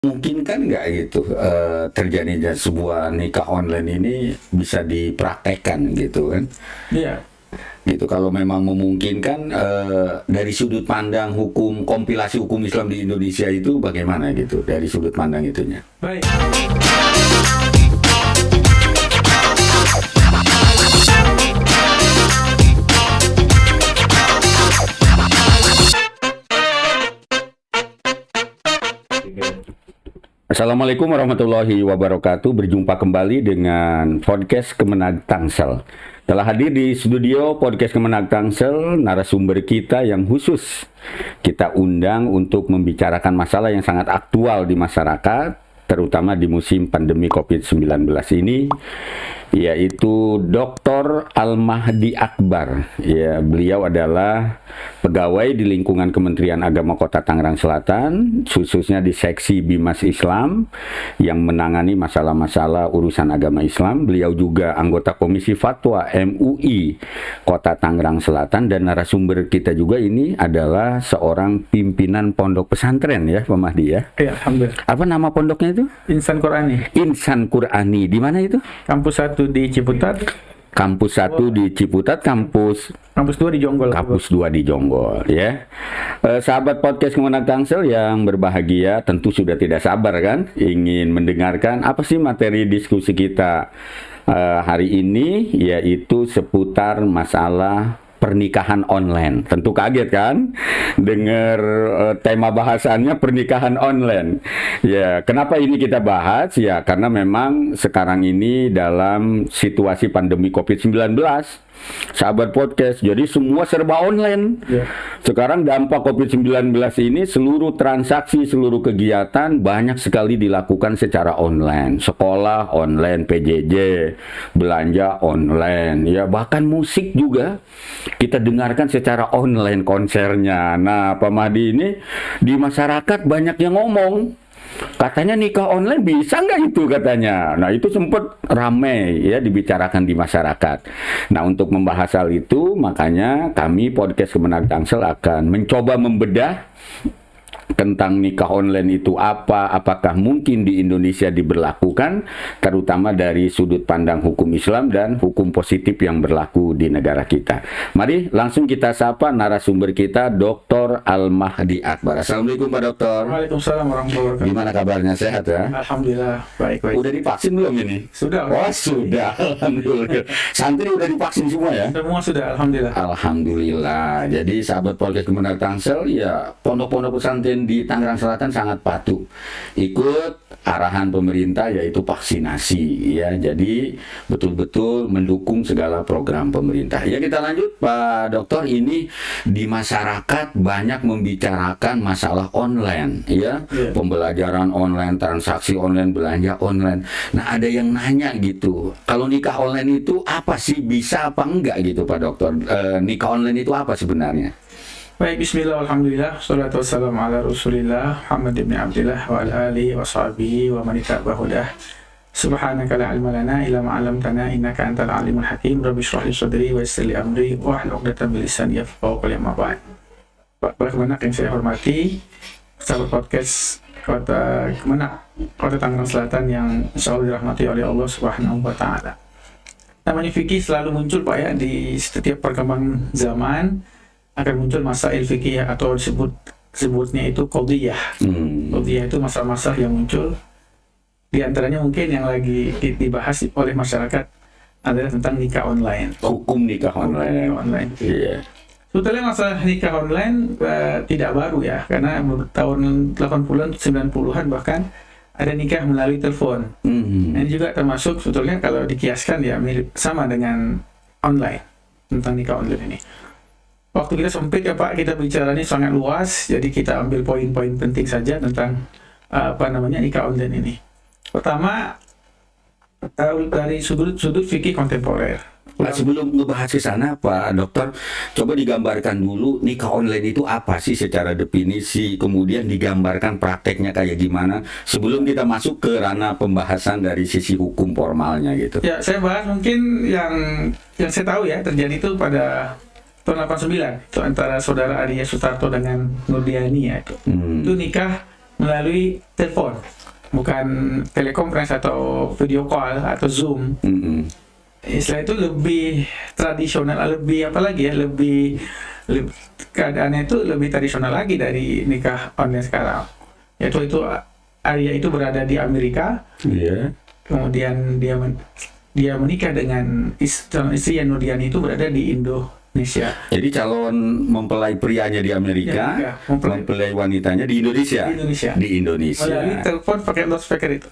Mungkin kan nggak gitu terjadinya sebuah nikah online ini bisa dipraktekkan gitu kan? Iya. Gitu kalau memang memungkinkan dari sudut pandang hukum kompilasi hukum Islam di Indonesia itu bagaimana gitu dari sudut pandang itunya? Baik. Assalamualaikum warahmatullahi wabarakatuh. Berjumpa kembali dengan podcast Kemenag Tangsel. Telah hadir di studio podcast Kemenag Tangsel narasumber kita yang khusus kita undang untuk membicarakan masalah yang sangat aktual di masyarakat, terutama di musim pandemi COVID-19 ini, yaitu Dr. Al-Mahdi Akbar. Ya, beliau adalah pegawai di lingkungan Kementerian Agama Kota Tangerang Selatan, khususnya di seksi Bimas Islam yang menangani masalah-masalah urusan agama Islam. Beliau juga anggota Komisi Fatwa MUI Kota Tangerang Selatan, dan narasumber kita juga ini adalah seorang pimpinan pondok pesantren ya, Pak Mahdi ya. Ya, alhamdulillah. Apa nama pondoknya itu? Insan Qurani. Insan Qurani. Di mana itu? Kampus 1 di Ciputat, Kampus 1 di Ciputat, kampus 2 di Jonggol. Kampus 2 di Jonggol ya. Sahabat podcast Kemenag Tangsel yang berbahagia tentu sudah tidak sabar kan ingin mendengarkan apa sih materi diskusi kita hari ini, yaitu seputar masalah pernikahan online. Tentu kaget kan dengar tema bahasannya pernikahan online. Ya, kenapa ini kita bahas? Ya, karena memang sekarang ini dalam situasi pandemi COVID-19, sahabat podcast, jadi semua serba online. Ya. Sekarang dampak COVID-19 ini seluruh transaksi, seluruh kegiatan banyak sekali dilakukan secara online. Sekolah online, PJJ, belanja online, ya bahkan musik juga kita dengarkan secara online konsernya. Nah, Pak Mahdi ini di masyarakat banyak yang ngomong, katanya nikah online bisa nggak itu katanya. Nah, itu sempat ramai ya dibicarakan di masyarakat. Nah, untuk membahas hal itu, makanya kami podcast Kemenag Tangsel akan mencoba membedah tentang nikah online itu apa, apakah mungkin di Indonesia diberlakukan, terutama dari sudut pandang hukum Islam dan hukum positif yang berlaku di negara kita. Mari langsung kita sapa narasumber kita, Dr. Al-Mahdi Akbar. Assalamualaikum Pak Dokter. Waalaikumsalam warahmatullahi wabarakatuh. Gimana kabarnya, sehat ya? Alhamdulillah, baik. Udah divaksin belum ini? Sudah. Oh sudah, alhamdulillah. Santri udah divaksin semua ya? Semua sudah, alhamdulillah. Alhamdulillah. Jadi sahabat podcast Kemenag Tangsel, ya pondok-pondok pesantren di Tangerang Selatan sangat patuh ikut arahan pemerintah, yaitu vaksinasi ya. Jadi betul-betul mendukung segala program pemerintah. Ya, kita lanjut Pak Dokter. Ini di masyarakat banyak membicarakan masalah online ya. Pembelajaran online, transaksi online, belanja online. Nah, ada yang nanya gitu, kalau nikah online itu apa sih, bisa apa enggak gitu Pak Dokter? Nikah online itu apa sebenarnya? Baik, bismillah, alhamdulillah, salatu wassalamu ala rasulillah Muhammad ibn Abdillah wa ala alihi wa sahbihi wa man ittaba'a hudah. Subhanaka la ilma lana illa ma 'allamtana innaka antal alimul hakim. Rabbi shrah li sadri wa yassir li amri wahlul 'uqdatam min lisani yafqahu qawli. Amma ba'd. Para kemenak yang saya hormati, sahabat podcast Kota Kemenag, Kota Tangerang Selatan yang insyaallah dirahmati oleh Allah Subhanahu wa taala. Namanya fikih selalu muncul Pak ya, di setiap perkembangan zaman akan muncul masail fikih atau disebutnya itu qadhiyah. Qadhiyah itu masalah-masalah yang muncul. Di antaranya mungkin yang lagi dibahas oleh masyarakat adalah tentang nikah online. Hukum nikah online. Iya. Sebetulnya masalah nikah online tidak baru ya, karena tahun 80-an, 90-an bahkan ada nikah melalui telepon. Ini juga termasuk sebetulnya kalau dikiaskan ya mirip sama dengan online, tentang nikah online ini. Waktu kita sempit ya Pak, kita bicara ini sangat luas, jadi kita ambil poin-poin penting saja tentang nikah online ini. Pertama, dari sudut fikih kontemporer. Nah, sebelum ngebahas ke sana Pak Dokter, coba digambarkan dulu nikah online itu apa sih secara definisi, kemudian digambarkan prakteknya kayak gimana sebelum kita masuk ke ranah pembahasan dari sisi hukum formalnya gitu. Ya, saya bahas mungkin yang saya tahu ya terjadi itu pada tahun 89 itu antara saudara Arya Sutarto dengan Nurdiani ya. Itu nikah melalui telepon, bukan telekonferensi atau video call atau Zoom. Istilah itu lebih tradisional, lebih apa lagi ya, lebih keadaannya itu lebih tradisional lagi dari nikah online sekarang. Yaitu Arya itu berada di Amerika, kemudian dia menikah dengan calon istri yang Nurdiani itu berada di Indonesia. Jadi calon mempelai prianya di Amerika, mempelai wanitanya di Indonesia. Di Indonesia. Melalui telepon pakai loudspeaker itu.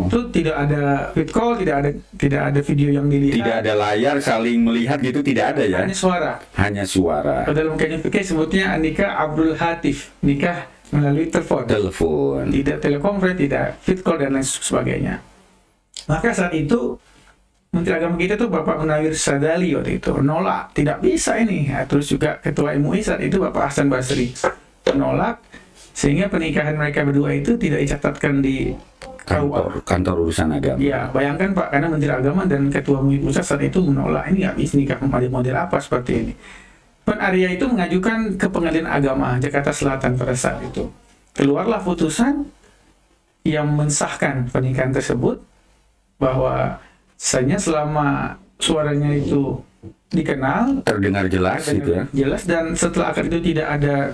Itu tidak ada video call, tidak ada video yang dilihat. Tidak ada layar saling melihat gitu, tidak ada ya. Hanya suara. Hanya suara. Dalam kajian fikih sebutnya nikah Abdul Hatif, nikah melalui telepon. Tidak telekonferensi, tidak video call dan lain sebagainya. Maka saat itu Menteri Agama kita tuh Bapak Munawir Sadali waktu itu menolak, tidak bisa ini. Terus juga Ketua MUI saat itu Bapak Hasan Basri menolak, sehingga pernikahan mereka berdua itu tidak dicatatkan di kantor urusan agama. Ya, bayangkan Pak, karena Menteri Agama dan Ketua MUI pusat saat itu menolak, ini nggak bisa nikah model apa seperti ini. Puan Arya itu mengajukan ke Pengadilan Agama Jakarta Selatan pada saat itu. Keluarlah putusan yang mensahkan pernikahan tersebut, bahwa selama suaranya itu dikenal, terdengar jelas gitu ya. Jelas, dan setelah akad itu tidak ada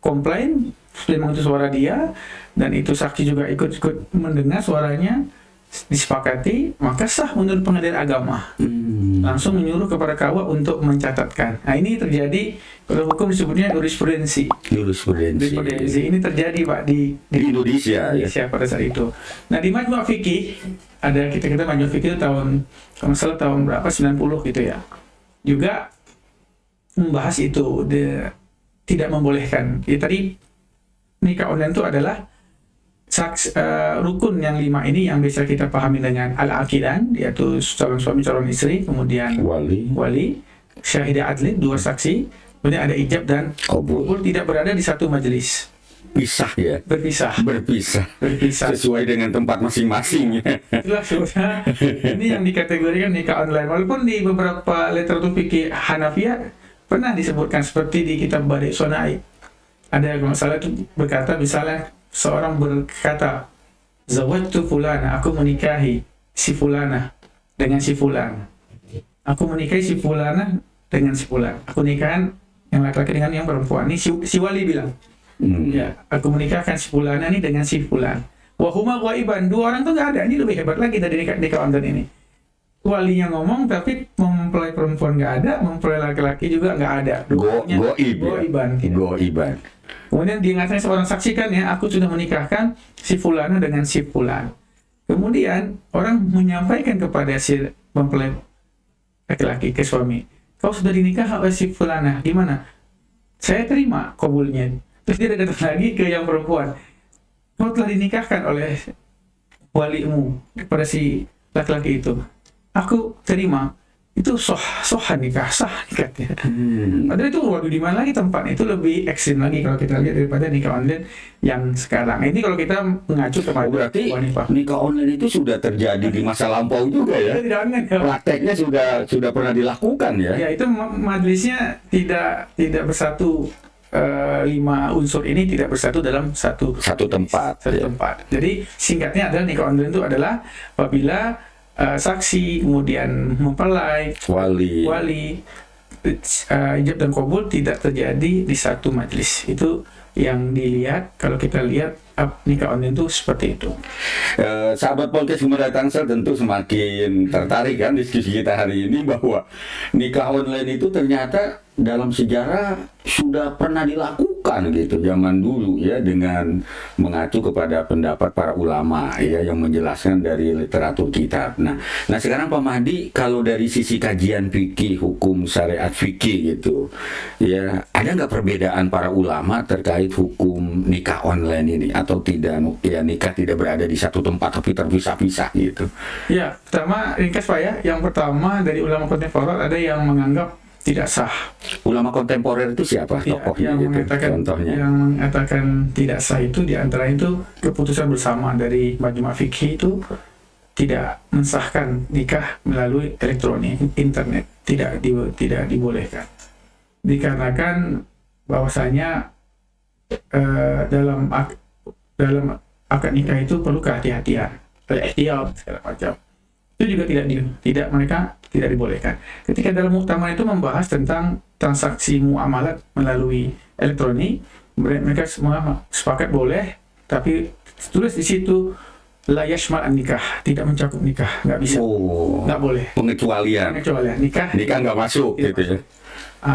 komplain, memang itu suara dia, dan itu saksi juga ikut mendengar suaranya, disepakati, maka sah menurut Pengadilan Agama. Langsung menyuruh kepada KUA untuk mencatatkan. Nah, ini terjadi, kalau hukum disebutnya jurisprudensi. Ini terjadi Pak di Indonesia pada saat itu. Nah, di Majmu' Fikih ada kita Majmu' Fikih tahun, kalau salah tahun berapa, 90 gitu ya, juga membahas itu, tidak membolehkan. Ya, tadi nikah online itu adalah rukun yang 5 ini yang bisa kita pahami dengan al-aqidan, yaitu calon suami calon istri, kemudian wali, syahidah adlin, 2 saksi, kemudian ada ijab dan qabul, tidak berada di satu majelis. Berpisah sesuai dengan tempat masing-masing. Itulah sebabnya ini yang dikategorikan nikah online, walaupun di beberapa literatur fikih Hanafiyah pernah disebutkan, seperti di kitab Bari' Sonai ada, kalau salah itu berkata, misalnya seorang berkata, zawajtu fulana, aku menikahi si fulana dengan si fulan. Aku menikahi si fulana dengan si fulan. Aku nikahan yang laki-laki dengan yang perempuan. Ini si wali bilang. Ya, aku menikahkan si fulana ini dengan si fulan. Wahuma ghaiban, 2 orang tuh nggak ada. Ini lebih hebat lagi dari nikah online ini. Walinya ngomong, tapi mempelai perempuan nggak ada, mempelai laki-laki juga nggak ada. Goiban. Kemudian diingatkan seorang saksi kan ya, aku sudah menikahkan si fulana dengan si fulan. Kemudian orang menyampaikan kepada si mempelai laki-laki ke suami, kau sudah dinikah oleh si fulana, gimana? Saya terima kabulnya. Terus dia datang lagi ke yang perempuan, kau telah dinikahkan oleh walimu kepada si laki-laki itu. Aku terima. Itu sah nikah. Padahal itu waduh, di mana lagi tempatnya, itu lebih ekstrim lagi kalau kita lihat daripada nikah online yang sekarang. Ini kalau kita mengacu kepada berarti nikah online itu sudah terjadi di masa lampau juga ya. Prakteknya sudah pernah dilakukan ya. Ya, itu majelisnya tidak bersatu. 5 unsur ini tidak bersatu dalam satu tempat. Jadi singkatnya adalah nikah online itu adalah apabila saksi, kemudian mempelai, wali, ijab dan qabul tidak terjadi di satu majelis. Itu yang dilihat, kalau kita lihat nikah online itu seperti itu. Sahabat podcast Gembala Tangsel tentu semakin tertarik kan diskusi kita hari ini, bahwa nikah online itu ternyata dalam sejarah sudah pernah dilakukan gitu zaman dulu ya, dengan mengacu kepada pendapat para ulama ya yang menjelaskan dari literatur kitab. Nah sekarang Pak Mahdi, kalau dari sisi kajian fikih, hukum syariat fikih gitu ya, ada nggak perbedaan para ulama terkait hukum nikah online ini, atau tidak ya, nikah tidak berada di satu tempat tapi terpisah-pisah gitu? Ya, pertama ringkas Pak ya, yang pertama dari ulama kontemporer ada yang menganggap tidak sah. Ulama kontemporer itu siapa tokohnya gitu, contohnya? Yang mengatakan tidak sah itu diantara itu keputusan bersama dari Majmu' Fikih itu tidak mensahkan nikah melalui elektronik, internet, tidak dibolehkan. Dikarenakan bahwasanya dalam akad nikah itu perlu kehati-hatian, ihtiyat segala macam. Itu juga mereka tidak dibolehkan. Ketika dalam muktamar itu membahas tentang transaksi muamalat melalui elektronik, mereka semua sepakat boleh, tapi tulis di situ la yashmal an nikah, tidak mencakup nikah, nggak bisa, nggak boleh. Pengecualian Nikah nggak masuk tidak gitu ya.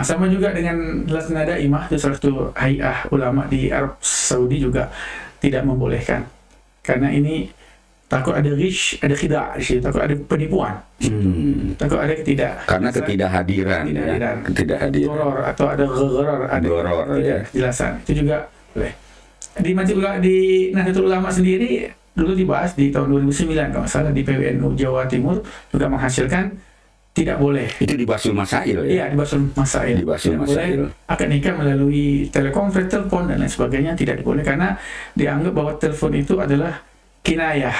Sama juga dengan Lajnah Daimah, itu salah satu hay'ah ulama di Arab Saudi juga tidak membolehkan, karena ini takut ada ghish, ada khida' di situ, takut ada penipuan, takut ada Karena ketidakhadiran, goror atau ada gharar, ada kejelasan. Itu juga boleh. Di Nahdlatul Ulama sendiri dulu dibahas di tahun 2009 kalau nggak salah, di PWNU Jawa Timur juga menghasilkan tidak boleh. Itu di Basul Masail ya? Iya, di Basul Masail. Boleh akad nikah melalui telekonferensi, telepon dan lain sebagainya tidak diboleh, karena dianggap bahwa telepon itu adalah kinayah.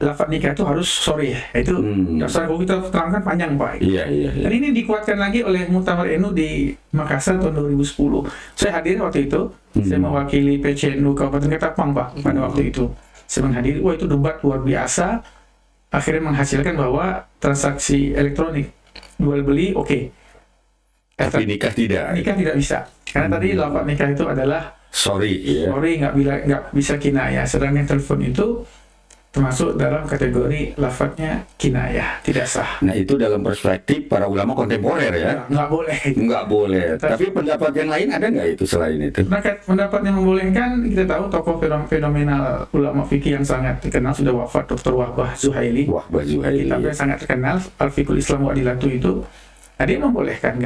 Lafaz nikah itu harus sorry, itu dasar kalau kita terangkan panjang Pak. Iya. Dan ini dikuatkan lagi oleh Muktamar NU di Makassar tahun 2010. Saya hadir waktu itu, saya mewakili PCNU Kabupaten Ketapang Pak pada waktu itu. Saya menghadiri, itu debat luar biasa. Akhirnya menghasilkan bahwa transaksi elektronik jual beli oke. Tapi nikah tidak. Nikah tidak bisa. Karena tadi lafaz nikah itu adalah sorry, nggak bisa kinayah. Sedangkan telepon itu termasuk dalam kategori lafadznya kinayah, tidak sah. Nah, itu dalam perspektif para ulama kontemporer ya? Nggak boleh. Nggak boleh. Tapi pendapat yang lain ada nggak itu selain itu? Pendapat yang membolehkan, kita tahu tokoh fenomenal ulama fikih yang sangat terkenal sudah wafat, Dr. Wahbah Zuhaili. Kitabnya sangat terkenal, Al-Fiqhul Islam wa Adilatu itu. Nah, dia membolehkan,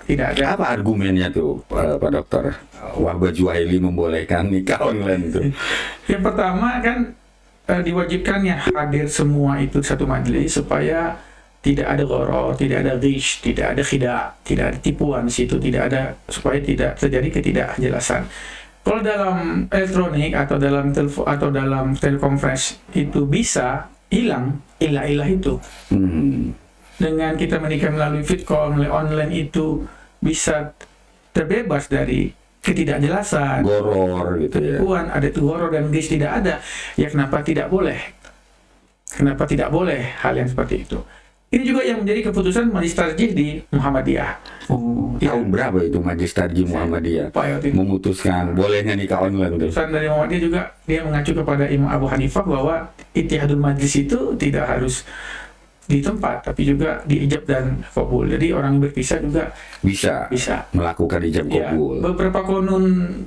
tidak ada. Apa argumennya tuh, Pak Dokter? Wahbah Zuhaili membolehkan nikah online tuh? Yang pertama kan, diwajibkannya hadir semua itu satu majelis supaya tidak ada gharar, tidak ada ghish, tidak ada khida', tidak ada tipuan di situ, supaya tidak terjadi ketidakjelasan. Kalau dalam elektronik atau dalam telepon atau dalam telekonferensi itu bisa hilang ilah-ilah itu. Dengan kita menikah melalui fit call, melalui online itu bisa terbebas dari ketidakjelasan, goror gitu ya. Ada tuh goror dan ghish tidak ada. Ya kenapa tidak boleh? Kenapa tidak boleh hal yang seperti itu? Ini juga yang menjadi keputusan Majelis Tarjih di Muhammadiyah. Tahun berapa itu Majelis Tarjih Muhammadiyah memutuskan bolehnya nikah online? Keputusan dari Muhammadiyah juga dia mengacu kepada Imam Abu Hanifah bahwa ittihadul majlis itu tidak harus di tempat, tapi juga di ijab dan qabul. Jadi orang yang berpisah juga bisa melakukan ijab qabul. Beberapa konun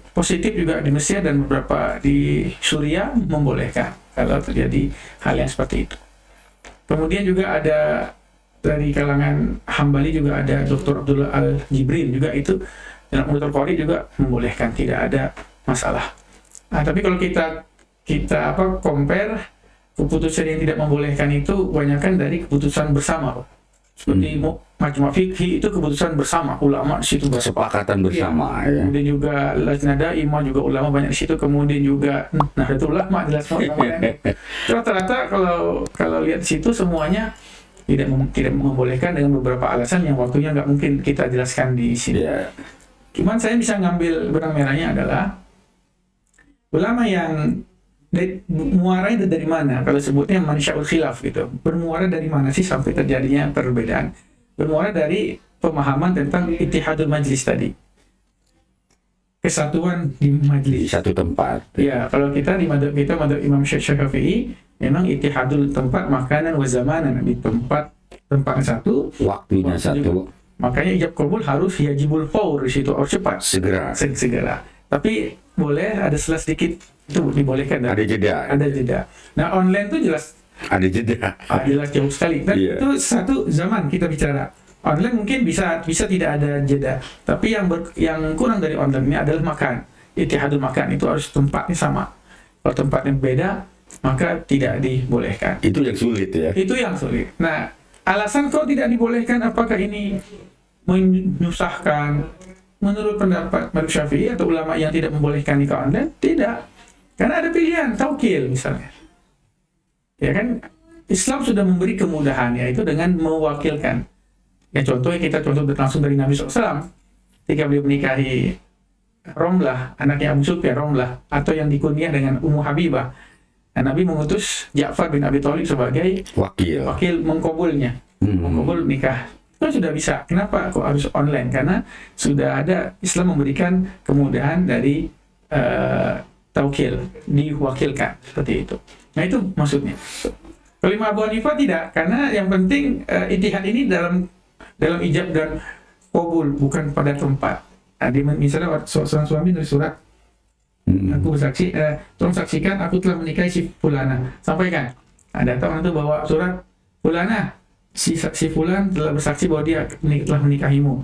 positif juga di Mesir dan beberapa di Suriah membolehkan kalau terjadi hal yang seperti itu. Kemudian juga ada dari kalangan Hambali juga ada Dr. Abdullah Al-Jibrin juga, itu dalam Umdatul Qari juga membolehkan, tidak ada masalah. Nah, tapi kalau kita compare keputusan yang tidak membolehkan itu kebanyakan dari keputusan bersama, Pak. Seperti Majma' Fikih itu keputusan bersama ulama di situ, kesepakatan bersama ya. Kemudian juga Lajnah Daimah juga ulama banyak di situ, kemudian juga Nahdlatul Ulama jelas rata-rata kalau lihat di situ semuanya tidak membolehkan dengan beberapa alasan yang waktunya nggak mungkin kita jelaskan di sini. Cuman saya bisa ngambil benang merahnya adalah ulama yang muaranya dari mana? Kalau sebutnya mansyaul khilaf gitu. Bermuara dari mana sih sampai terjadinya perbedaan? Bermuara dari pemahaman tentang ittihadul majlis tadi. Kesatuan di majlis. Satu tempat. Ya, kalau kita di madhab Imam Syafi'i, memang ittihadul tempat makanan wa zamanan, di tempatnya satu, waktunya satu. Juga. Makanya ijab qabul harus yajibul faur di situ, harus cepat. Segera. Tapi boleh ada selah sedikit, itu dibolehkan. Ada jeda. Nah, online itu jelas ada jeda. Jelas jauh sekali. Dan itu satu zaman kita bicara. Online mungkin bisa tidak ada jeda. Tapi yang kurang dari online ini adalah makan. Ittihadul makan itu harus tempatnya sama. Kalau tempatnya beda, maka tidak dibolehkan. Itu yang sulit ya. Itu yang sulit. Nah, alasan kok tidak dibolehkan, apakah ini menyusahkan? Menurut pendapat Madzhab Syafi'i atau ulama yang tidak membolehkan nikah online, tidak. Karena ada pilihan, taukil misalnya. Ya kan, Islam sudah memberi kemudahan, yaitu dengan mewakilkan. Ya contohnya kita contoh langsung dari Nabi SAW. Ketika beliau menikahi Romlah, anaknya Abu Sufyan, Romlah, atau yang dikunyah dengan Ummu Habibah. Nah, Nabi mengutus Ja'far bin Abi Thalib sebagai wakil mengkabulnya, mengkabul nikah. Kan sudah bisa. Kenapa kok harus online? Karena sudah ada Islam memberikan kemudahan dari taukil, diwakilkan seperti itu. Nah, itu maksudnya. Kalau Imam Abu Hanifah tidak, karena yang penting ijtihad ini dalam ijab dan qabul, bukan pada tempat. Nah, misalnya seorang suami dari surat, aku bersaksi, tolong saksikan aku telah menikahi si fulana. Sampaikan. Ada orang itu bawa surat, fulana, si fulan telah bersaksi bahwa dia telah menikahimu.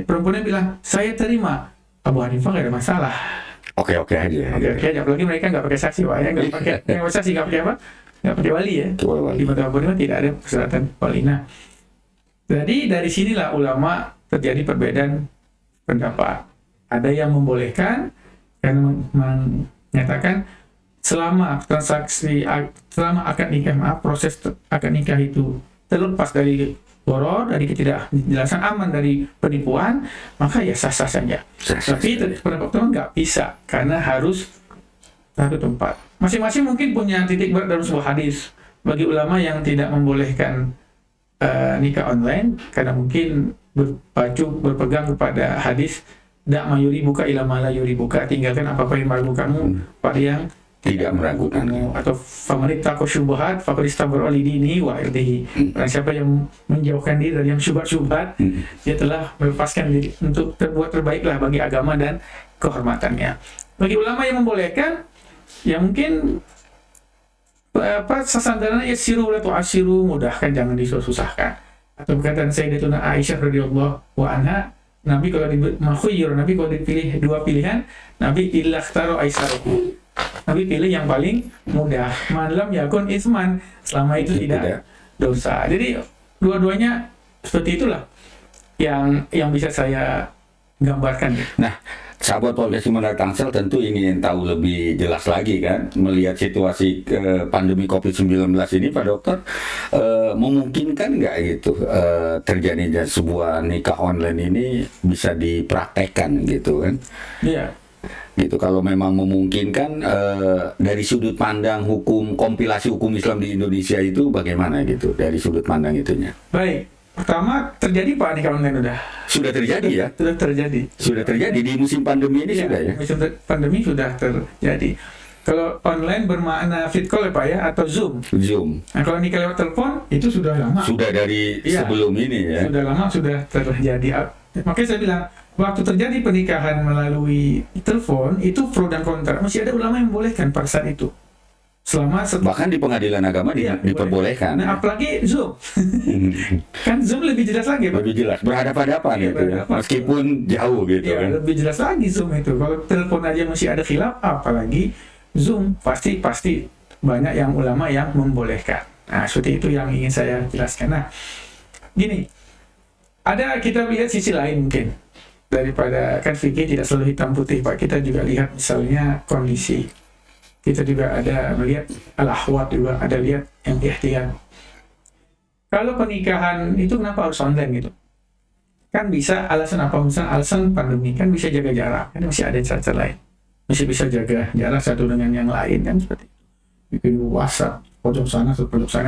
Perempuannya bilang, saya terima. Abu Hanifah nggak ada masalah. Oke aja. Oke aja. Apalagi mereka nggak pakai saksi, Pak. Nggak pakai saksi, nggak pakai apa? Nggak pakai wali ya. Di mata Abu Hanifah tidak ada persyaratan wali. Nah, jadi dari sinilah ulama terjadi perbedaan pendapat. Ada yang membolehkan karena menyatakan selama akad nikah, proses akad nikah itu terlepas dari boror, dari ketidakjelasan, aman dari penipuan, maka ya sah-sah saja. Tapi pendapat teman nggak bisa karena harus satu tempat. Masing-masing mungkin punya titik berat dalam sebuah hadis. Bagi ulama yang tidak membolehkan nikah online karena mungkin berpegang kepada hadis dak mayuri buka ila mala yuri buka, tinggalkan apa-apa yang meragukanmu pada yang tidak meragukanmu, atau famanittaqo syubhat faqad istabara li dinihi wa irdihi. Siapa yang menjauhkan diri dari yang syubhat-syubhat, dia telah melepaskan diri untuk berbuat terbaiklah bagi agama dan kehormatannya. Bagi ulama yang membolehkan, ya mungkin sandarannya ya siru la tu'asiru, mudahkan, jangan disusahkan. Atau perkataan Sayyidatuna Aisyah radhiyallahu anha, Nabi kalau dipilih dua pilihan, Nabi ilakhtaro aisaruhu. Nabi pilih yang paling mudah. Malam yakun isman, selama itu tidak dosa. Jadi dua-duanya seperti itulah yang bisa saya gambarkan. Nah, sahabat podcast Menara Tangsel tentu ingin tahu lebih jelas lagi kan, melihat situasi pandemi COVID-19 ini, Pak Dokter, memungkinkan nggak gitu terjadinya sebuah nikah online ini bisa dipraktekkan gitu kan? Iya. Gitu, kalau memang memungkinkan, dari sudut pandang hukum, kompilasi hukum Islam di Indonesia itu bagaimana gitu dari sudut pandang itunya? Baik, pertama terjadi Pak nikah online sudah terjadi ya? Sudah terjadi di musim pandemi ini sudah ya? Musim pandemi sudah terjadi. Kalau online bermakna fit call ya Pak ya, atau Zoom. Nah, kalau nikah lewat telepon itu sudah lama. Sudah dari sebelum ini ya? Sudah lama, sudah terjadi. Makanya saya bilang, waktu terjadi pernikahan melalui telepon itu pro dan kontra. Masih ada ulama yang membolehkan pada saat itu. Bahkan di pengadilan agama diperbolehkan. Nah, apalagi Zoom. Kan Zoom lebih jelas lagi, Pak. Lebih jelas, berhadapan-hadapan gitu ya. Meskipun jauh gitu kan. Lebih jelas lagi Zoom itu. Kalau telepon aja masih ada khilaf, apalagi Zoom, pasti banyak yang ulama yang membolehkan. Nah, seperti itu yang ingin saya jelaskan. Nah, gini, kita lihat sisi lain mungkin. Daripada kan fikih tidak selalu hitam putih Pak, kita juga lihat misalnya kondisi, kita juga ada melihat al-ahwat, juga ada lihat yang ihtiyat. Kalau pernikahan itu kenapa harus online gitu? Kan bisa alasan apa? Misalnya alasan pandemi, kan bisa jaga jarak, kan masih ada cara lain, masih bisa jaga jarak satu dengan yang lain kan, seperti itu. Bikin WhatsApp pojok sana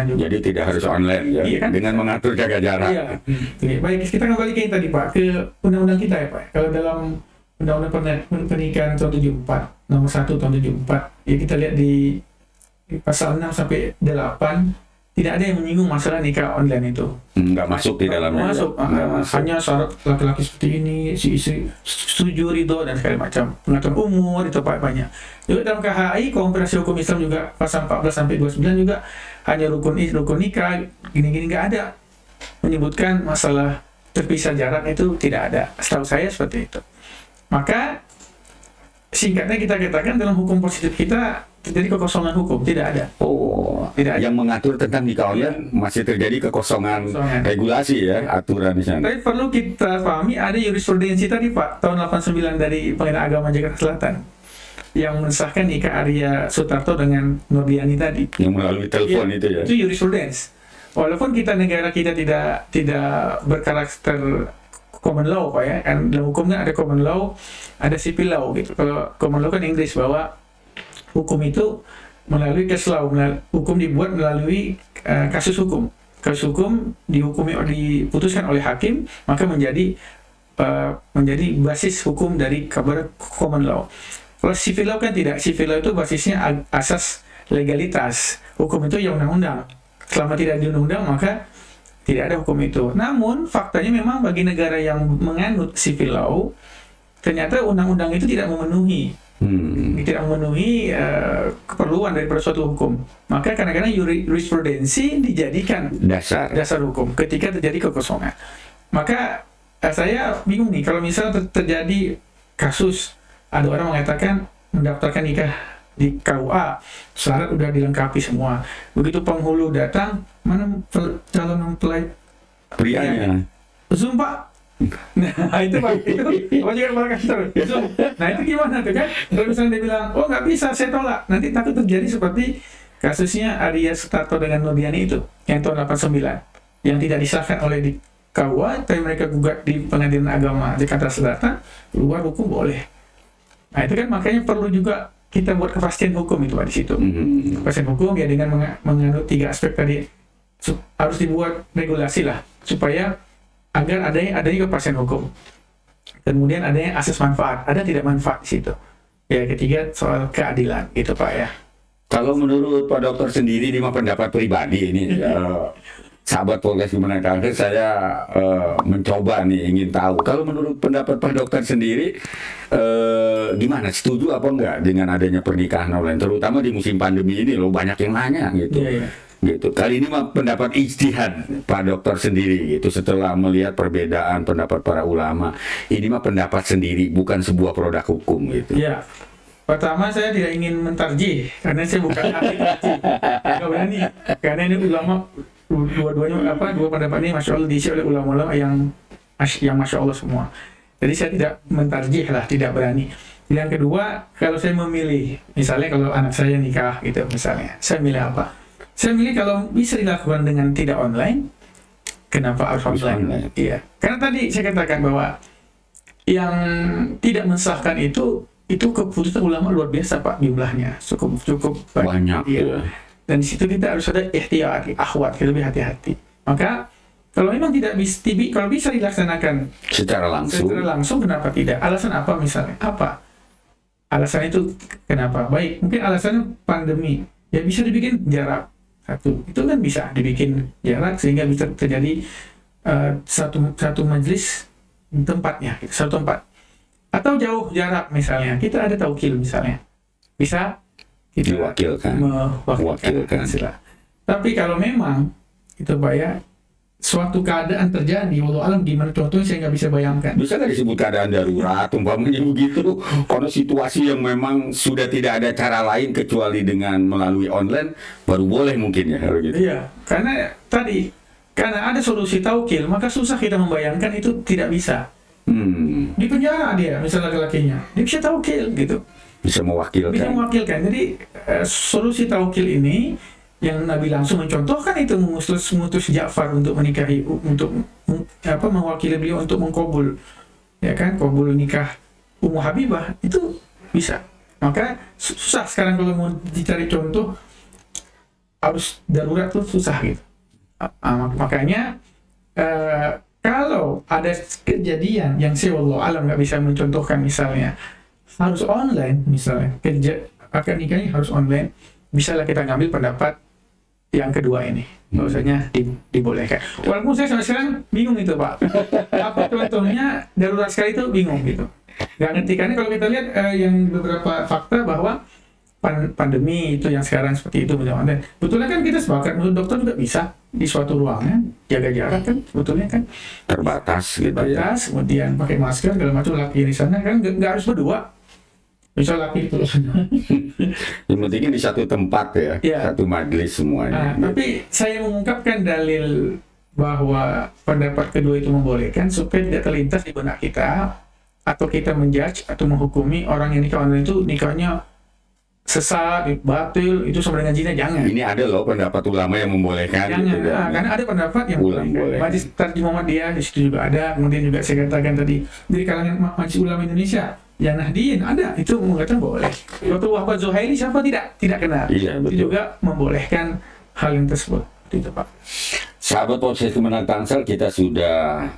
juga. Jadi tidak harus online ya, iya kan? Dengan mengatur jaga jarak. Iya. Baik, kita kembali ke tadi Pak, ke undang-undang kita ya Pak. Kalau dalam undang-undang pernikahan tahun 74, nomor 1 tahun 74, ya kita lihat di pasal 6 sampai 8, tidak ada yang menyinggung masalah nikah online itu. Nggak masuk di dalamnya. Masuk. Hanya syarat laki-laki seperti ini, si istri setuju, ridho, dan segala macam. Pengaturan umur itu banyak. Juga dalam KHI, Komprehensif Hukum Islam juga pasal 14 sampai 29 juga hanya rukun nikah, gini-gini nggak ada menyebutkan masalah terpisah jarak, itu tidak ada. Setahu saya seperti itu. Maka singkatnya kita katakan dalam hukum positif kita terjadi kekosongan hukum, tidak ada. Tidak ada. Yang mengatur tentang nikah online masih terjadi kekosongan regulasi ya, aturan di sana. Tapi perlu kita pahami ada jurisprudensi tadi Pak, tahun 89 dari Pengadilan Agama Jakarta Selatan yang mensahkan nikah Arya Sutarto dengan Nurdiani tadi. Yang melalui telepon itu ya. Itu jurisprudensi. Walaupun negara kita tidak berkarakter common law Pak ya. Kan dalam hukum kan ada common law, ada civil law gitu. Kalau common law kan Inggris, bahwa hukum itu melalui case law, hukum dibuat melalui kasus hukum. Kasus hukum diputuskan oleh hakim, maka menjadi basis hukum dari kabar common law. Kalau civil law kan tidak. Civil law itu basisnya asas legalitas. Hukum itu ya undang-undang. Selama tidak di undang-undang, maka tidak ada hukum itu. Namun faktanya memang bagi negara yang menganut civil law, ternyata undang-undang itu tidak memenuhi keperluan daripada suatu hukum. Maka kadang-kadang jurisprudensi dijadikan dasar hukum ketika terjadi kekosongan. Maka saya bingung nih, kalau misalnya terjadi kasus, ada orang mengatakan mendaftarkan nikah di KUA, syarat udah dilengkapi semua. Begitu penghulu datang, mana calon mempelai prianya? Zoom Pak. Nah itu Pak, itu apa juga kepala kantor Zoom. Nah itu gimana tuh kan? Kalau misalnya dia bilang, oh nggak bisa, saya tolak, nanti takut terjadi seperti kasusnya Arya Sutarto dengan Nurdiani itu, yang tahun 89, yang tidak disahkan oleh di KUA, tapi mereka gugat di Pengadilan Agama Jakarta Selatan, luar hukum boleh. Nah itu kan makanya perlu juga kita buat kepastian hukum itu Pak di situ. Kepastian hukum ya dengan menganut 3 aspek tadi, harus dibuat regulasi lah supaya agar adanya kepastian hukum. Kemudian adanya asas manfaat, ada tidak manfaat di situ. Ya ketiga soal keadilan gitu Pak ya. Kalau menurut Pak Dokter sendiri, ini mah pendapat pribadi ini. Sahabat podcast Gimana Kanker, saya mencoba nih, ingin tahu. Kalau menurut pendapat Pak Dokter sendiri, gimana? Setuju apa enggak dengan adanya pernikahan online? Terutama di musim pandemi ini loh, banyak yang nanya gitu. Iya. Gitu. Kali ini mah pendapat ijtihad Pak Dokter sendiri gitu. Setelah melihat perbedaan pendapat para ulama, ini mah pendapat sendiri, bukan sebuah produk hukum gitu. Iya. Pertama saya tidak ingin mentarjih karena saya bukan ahli tarjih. Nggak berani. Karena ini ulama dua-duanya dua pendapat ini masya Allah diisi oleh ulama-ulama yang masya Allah semua. Jadi saya tidak mentarjih lah, tidak berani. Yang kedua, kalau saya memilih, misalnya kalau anak saya nikah gitu misalnya, saya milih apa? Saya milih kalau bisa dilakukan dengan tidak online, kenapa harus online? Iya, karena tadi saya katakan bahwa yang tidak mensahkan itu keputusan ulama luar biasa Pak, jumlahnya cukup banyak. Iya. Dan di situ kita harus ada ihtiyat, akhwat, kita lebih hati-hati. Maka kalau memang kalau bisa dilaksanakan secara langsung, kenapa tidak? Alasan apa misalnya? Apa alasan itu? Kenapa? Baik, mungkin alasannya pandemi. Ya bisa dibikin jarak satu. Itu kan bisa dibikin jarak sehingga bisa terjadi satu majelis tempatnya, satu tempat. Atau jauh jarak misalnya. Kita ada taukil misalnya. Bisa diwakilkan. Istilah. Tapi kalau memang itu Pak ya, suatu keadaan terjadi, walau alam gimana contohnya saya nggak bisa bayangkan. Bisa nggak disebut keadaan darurat, umpamanya begitu? Karena situasi yang memang sudah tidak ada cara lain kecuali dengan melalui online, baru boleh mungkin ya kalau gitu. Iya, karena ada solusi taukil, maka susah kita membayangkan itu tidak bisa. Di penjara dia, misalnya laki-lakinya, dia bisa taukil gitu. Bisa mewakilkan. Jadi solusi taukil ini yang Nabi langsung mencontohkan itu mengutus Ja'far untuk menikahi, untuk mewakili beliau untuk mengkabul, ya kan, kabul nikah Ummu Habibah itu bisa. Maka susah sekarang kalau mau dicari contoh harus darurat tuh susah gitu. Makanya kalau ada kejadian yang saya wallahu alam nggak bisa mencontohkan, misalnya harus online, misalnya akad nikahnya harus online, bisalah kita ngambil pendapat yang kedua ini, bahwasanya dibolehkan. Walaupun saya sampai sekarang bingung itu Pak, apa contohnya darurat sekali itu bingung gitu, nggak ngerti. Karena kalau kita lihat yang beberapa fakta bahwa pandemi itu yang sekarang seperti itu menjadi online, betulnya kan kita sepakat menurut dokter juga bisa di suatu ruangan jaga jarak kan, sebetulnya kan terbatas gitu ya. Kemudian pakai masker segala macam, laki di sana kan nggak harus berdua. Bisa laki itu. Yang pentingnya di satu tempat ya, satu majelis semuanya. Tapi saya mengungkapkan dalil bahwa pendapat kedua itu membolehkan supaya tidak terlintas di benak kita atau kita menjudge atau menghukumi orang yang nikah online itu nikahnya sesat, batil, itu sama dengan zina, jangan. Ini ada loh pendapat ulama yang membolehkan Jangan, gitu kan. karena ada pendapat yang Ulang boleh. Majlis Tarjih Muhammadiyah di situ juga ada. Kemudian juga saya katakan tadi dari kalangan Majelis Ulama Indonesia, yang Nahdiyin ada, itu mengatakan boleh. Dr. Wahbah Zuhairi siapa tidak kenal. Iya, Itu betul. juga membolehkan hal yang tersebut. Itu Pak. Sahabat podcast Kemenang Tangsel, kita sudah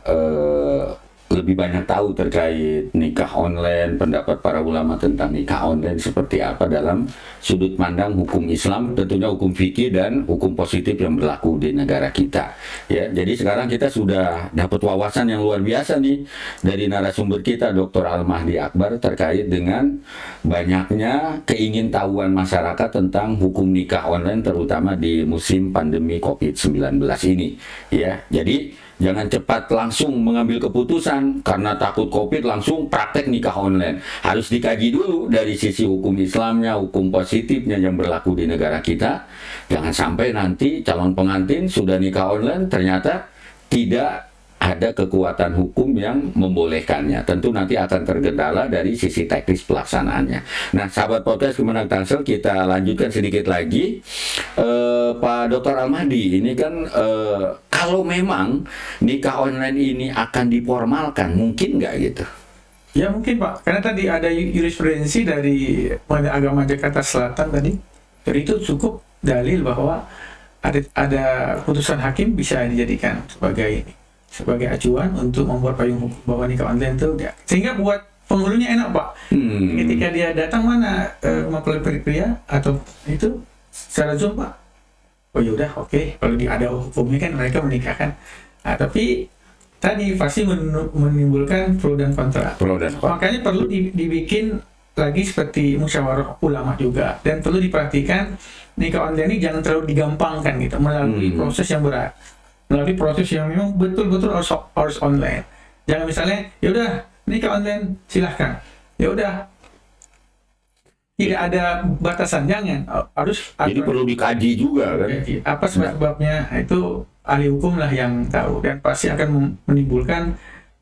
lebih banyak tahu terkait nikah online, pendapat para ulama tentang nikah online seperti apa dalam sudut pandang hukum Islam, tentunya hukum fikih dan hukum positif yang berlaku di negara kita. Ya, jadi sekarang kita sudah dapat wawasan yang luar biasa nih dari narasumber kita, Dr. Al-Mahdi Akbar, terkait dengan banyaknya keingintahuan masyarakat tentang hukum nikah online, terutama di musim pandemi COVID-19 ini. Ya, jadi jangan cepat langsung mengambil keputusan karena takut COVID langsung praktek nikah online. Harus dikaji dulu dari sisi hukum Islamnya, hukum positifnya yang berlaku di negara kita. Jangan sampai nanti calon pengantin sudah nikah online ternyata tidak ada kekuatan hukum yang membolehkannya. Tentu nanti akan tergendala dari sisi teknis pelaksanaannya. Nah, sahabat podcast Kemenang Tangsel, kita lanjutkan sedikit lagi. Pak Dr. Al-Mahdi, ini kan kalau memang nikah online ini akan diformalkan, mungkin nggak gitu? Ya mungkin Pak, karena tadi ada jurisprudensi dari Pengadilan Agama Jakarta Selatan tadi. Jadi itu cukup dalil bahwa ada putusan hakim bisa dijadikan sebagai acuan untuk membuat payung hukum bahwa nikah online itu sehingga buat penghulunya enak Pak. Ketika dia datang mana mempelai pria atau itu secara Zoom Pak. Oh yaudah oke. Kalau ada hukumnya kan mereka menikahkan. Nah, tapi tadi pasti menimbulkan pro dan kontra. Makanya perlu dibikin lagi seperti musyawarah ulama juga, dan perlu diperhatikan nikah online ini jangan terlalu digampangkan gitu melalui proses yang berat. Melalui proses yang memang betul-betul harus online. Jangan misalnya, ya udah nikah online silahkan. Ya udah, tidak ada batasan, jangan. Harus. Jadi perlu dikaji juga kan. Apa sebabnya? Itu ahli hukum lah yang tahu, dan pasti akan menimbulkan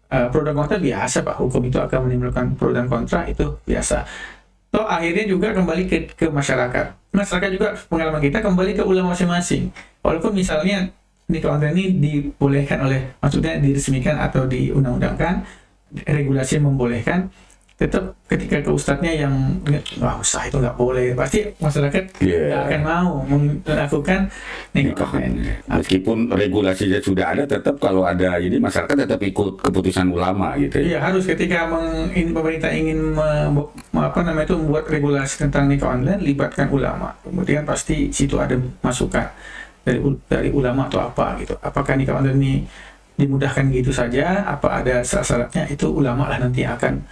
pro dan kontra. Biasa Pak, hukum itu akan menimbulkan pro dan kontra, itu biasa. Toh akhirnya juga kembali ke masyarakat. Masyarakat juga, pengalaman kita kembali ke ulama masing-masing. Walaupun misalnya nikah online ini dibolehkan maksudnya diresmikan atau diundang-undangkan, regulasi yang membolehkan, tetap ketika ke ustadznya yang nggak usah, itu nggak boleh, pasti masyarakat nggak akan mau melakukan nikah online. Meskipun regulasinya sudah ada, tetap kalau ada ini masyarakat tetap ikut keputusan ulama gitu. Iya, harus ketika pemerintah ingin membuat regulasi tentang nikah online, libatkan ulama. Kemudian pasti situ ada masukan dari ulama atau apa gitu. Apakah nikah online ini dimudahkan gitu saja? Apa ada syarat-syaratnya? Itu ulama lah nanti yang akan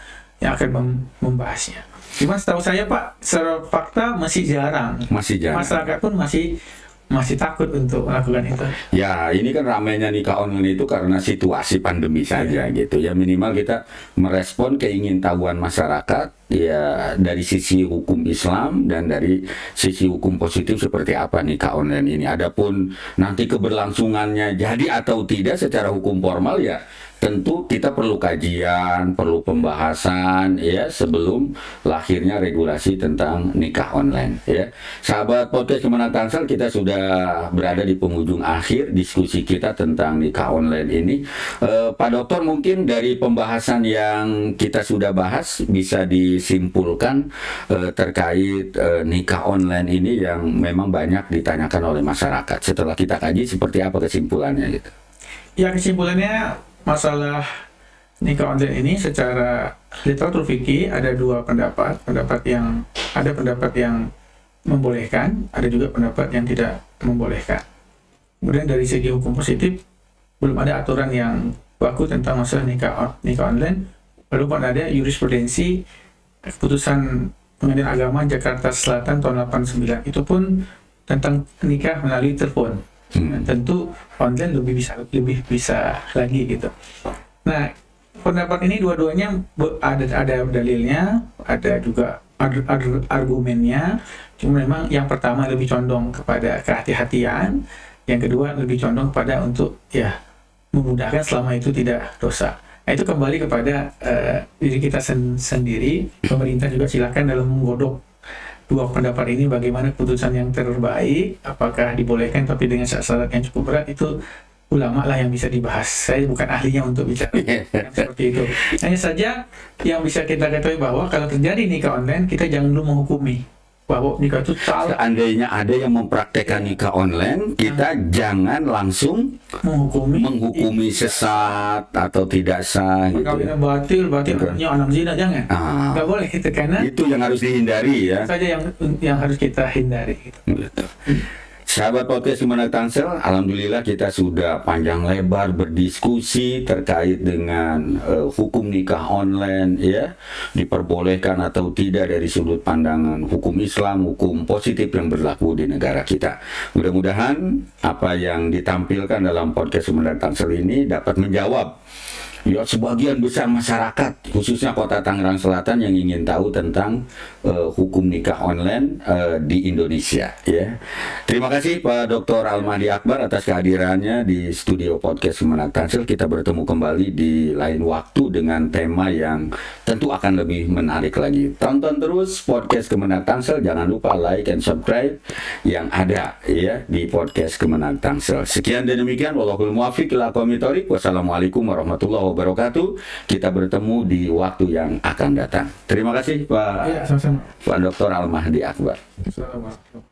membahasnya. Cuma setahu saya Pak, secara fakta masih jarang. Masyarakat pun masih takut untuk melakukan itu. Ya, ini kan ramainya nikah online itu karena situasi pandemi saja gitu. Ya minimal kita merespon keingintahuan masyarakat ya dari sisi hukum Islam dan dari sisi hukum positif seperti apa nikah online ini. Adapun nanti keberlangsungannya jadi atau tidak secara hukum formal ya tentu kita perlu kajian, perlu pembahasan ya sebelum lahirnya regulasi tentang nikah online ya. Sahabat podcast Kemenang Tangsel, kita sudah berada di penghujung akhir diskusi kita tentang nikah online ini. Pak Dokter, mungkin dari pembahasan yang kita sudah bahas bisa disimpulkan terkait nikah online ini yang memang banyak ditanyakan oleh masyarakat. Setelah kita kaji seperti apa kesimpulannya gitu? Ya, kesimpulannya masalah nikah online ini secara literatur fikih ada dua pendapat yang membolehkan, ada juga pendapat yang tidak membolehkan. Kemudian dari segi hukum positif belum ada aturan yang baku tentang masalah nikah online. Lalu ada jurisprudensi keputusan Pengadilan Agama Jakarta Selatan tahun 89, itu pun tentang nikah melalui telepon. Nah, tentu online lebih bisa lagi gitu. Nah, pendapat ini dua-duanya ada dalilnya, ada juga argumennya. Cuma memang yang pertama lebih condong kepada kehati-hatian, yang kedua lebih condong kepada untuk ya memudahkan selama itu tidak dosa. Nah, itu kembali kepada diri kita sendiri. Pemerintah juga silakan dalam menggodok dua pendapat ini bagaimana keputusan yang terbaik, apakah dibolehkan tapi dengan syarat yang cukup berat, itu ulama lah yang bisa dibahas. Saya bukan ahlinya untuk bicara yang seperti itu. Hanya saja yang bisa kita ketahui bahwa kalau terjadi nikah online, kita jangan dulu menghukumi bahwa nikah itu salah. Seandainya ada yang mempraktekkan nikah online, kita jangan langsung menghukumi sesat atau tidak sah gitu. Perkawinan batil, artinya anak zina, jangan. Nggak boleh itu, karena Itu yang harus dihindari ya. saja yang harus kita hindari. Gitu. Sahabat podcast Kemenak Tangsel, alhamdulillah kita sudah panjang lebar berdiskusi terkait dengan hukum nikah online ya, diperbolehkan atau tidak dari sudut pandangan hukum Islam, hukum positif yang berlaku di negara kita. Mudah-mudahan apa yang ditampilkan dalam podcast Kemenak Tangsel ini dapat menjawab ya sebagian besar masyarakat, khususnya Kota Tangerang Selatan yang ingin tahu tentang hukum nikah online di Indonesia ya. Terima kasih Pak Dr. Al-Mahdi Akbar atas kehadirannya di studio podcast Kemenak Tangsel. Kita bertemu kembali di lain waktu dengan tema yang tentu akan lebih menarik lagi. Tonton terus podcast Kemenak Tangsel, jangan lupa like and subscribe yang ada ya di podcast Kemenak Tangsel. Sekian dan demikian, wallahul muwaffiq ila aqwamit thoriq. Wassalamualaikum warahmatullahi wabarakatuh. Kita bertemu di waktu yang akan datang. Terima kasih Pak Ya, sama-sama. Pak Dr. Al-Mahdi Akbar. Assalamualaikum.